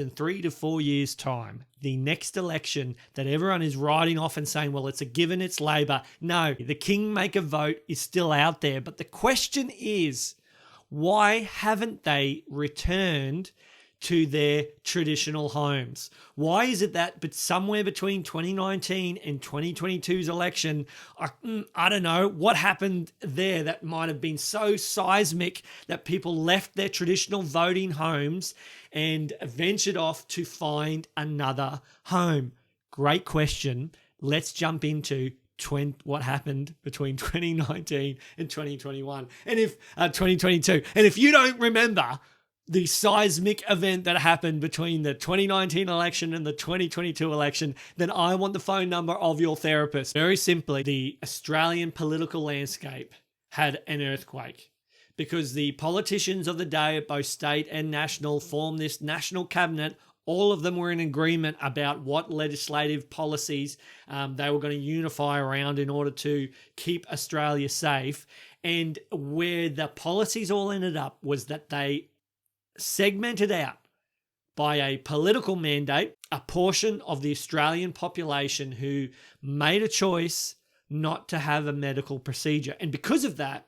In 3 to 4 years' time, the next election that everyone is writing off and saying, well, it's a given, it's Labor. No, the Kingmaker vote is still out there. But the question is, why haven't they returned to their traditional homes? Why is it that but somewhere between 2019 and 2022's election, I don't know what happened there that might have been so seismic that people left their traditional voting homes and ventured off to find another home? Great question. Let's jump into what happened between 2019 and 2021 and if 2022. And if you don't remember the seismic event that happened between the 2019 election and the 2022 election, then I want the phone number of your therapist. Very simply, the Australian political landscape had an earthquake because the politicians of the day at both state and national formed this national cabinet. All of them were in agreement about what legislative policies they were going to unify around in order to keep Australia safe. And where the policies all ended up was that they segmented out by a political mandate a portion of the Australian population who made a choice not to have a medical procedure. And because of that,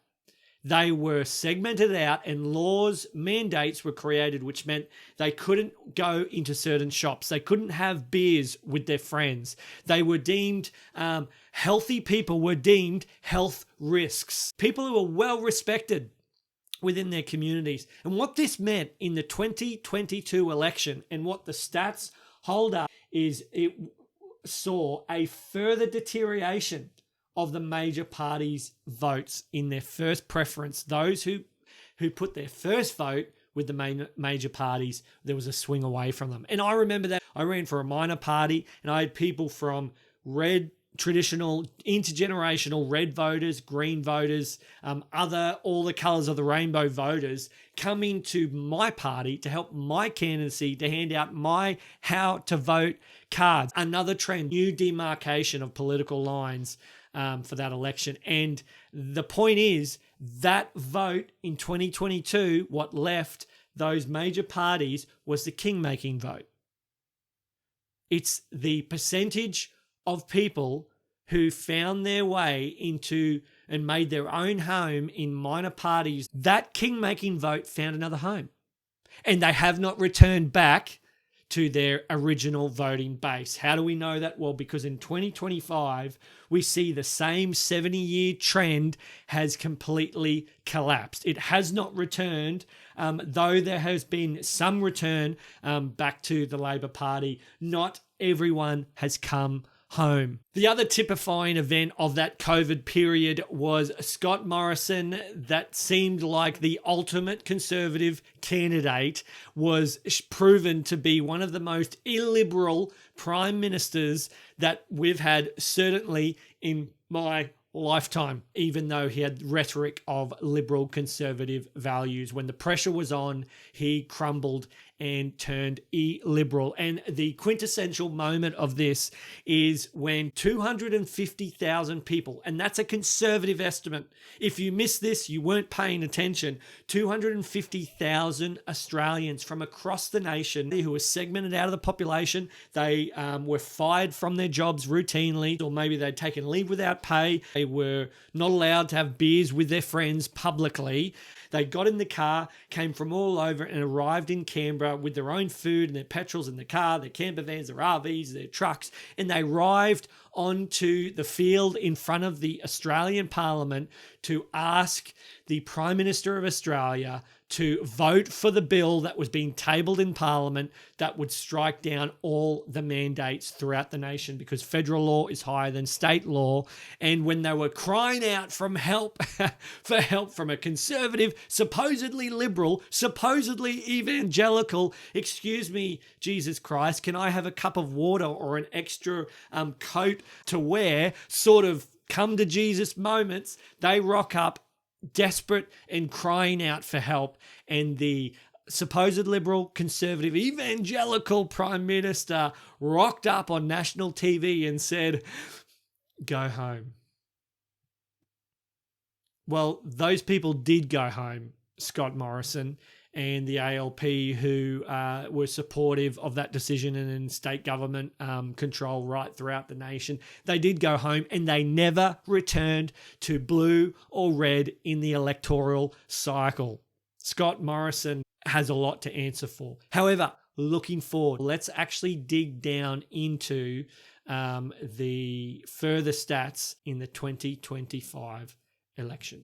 they were segmented out and laws, mandates were created, which meant they couldn't go into certain shops. They couldn't have beers with their friends. They were deemed, healthy people were deemed health risks. People who were well respected within their communities. And what this meant in the 2022 election and what the stats hold up is it saw a further deterioration of the major parties' votes in their first preference. Those who put their first vote with the major parties, there was a swing away from them. And I remember that I ran for a minor party and I had people from red, traditional, intergenerational red voters, green voters, all the colours of the rainbow voters coming to my party to help my candidacy, to hand out my how to vote cards. Another trend, new demarcation of political lines for that election. And the point is that vote in 2022, what left those major parties was the king-making vote. It's the percentage of people who found their way into and made their own home in minor parties. That king-making vote found another home. And they have not returned back to their original voting base. How do we know that? Well, because in 2025, we see the same 70-year trend has completely collapsed. It has not returned, though there has been some return back to the Labor Party. Not everyone has come home. The other typifying event of that COVID period was Scott Morrison, that seemed like the ultimate conservative candidate, was proven to be one of the most illiberal prime ministers that we've had, certainly in my lifetime, even though he had rhetoric of liberal conservative values. When the pressure was on, he crumbled and turned illiberal. And the quintessential moment of this is when 250,000 people, and that's a conservative estimate. If you missed this, you weren't paying attention. 250,000 Australians from across the nation who were segmented out of the population. They were fired from their jobs routinely, or maybe they'd taken leave without pay. They were not allowed to have beers with their friends publicly. They got in the car, came from all over and arrived in Canberra with their own food and their petrols in the car, their camper vans, their RVs, their trucks, and they arrived onto the field in front of the Australian Parliament to ask the Prime Minister of Australia to vote for the bill that was being tabled in Parliament that would strike down all the mandates throughout the nation, because federal law is higher than state law. And when they were crying out for help from a conservative, supposedly liberal, supposedly evangelical, excuse me, Jesus Christ, can I have a cup of water or an extra coat to wear, sort of come to Jesus moments, they rock up desperate and crying out for help. And the supposed liberal, conservative, evangelical Prime Minister rocked up on national TV and said, "Go home." Well, those people did go home, Scott Morrison, and the ALP, who were supportive of that decision and in state government control right throughout the nation. They did go home and they never returned to blue or red in the electoral cycle. Scott Morrison has a lot to answer for. However, looking forward, let's actually dig down into the further stats in the 2025 election.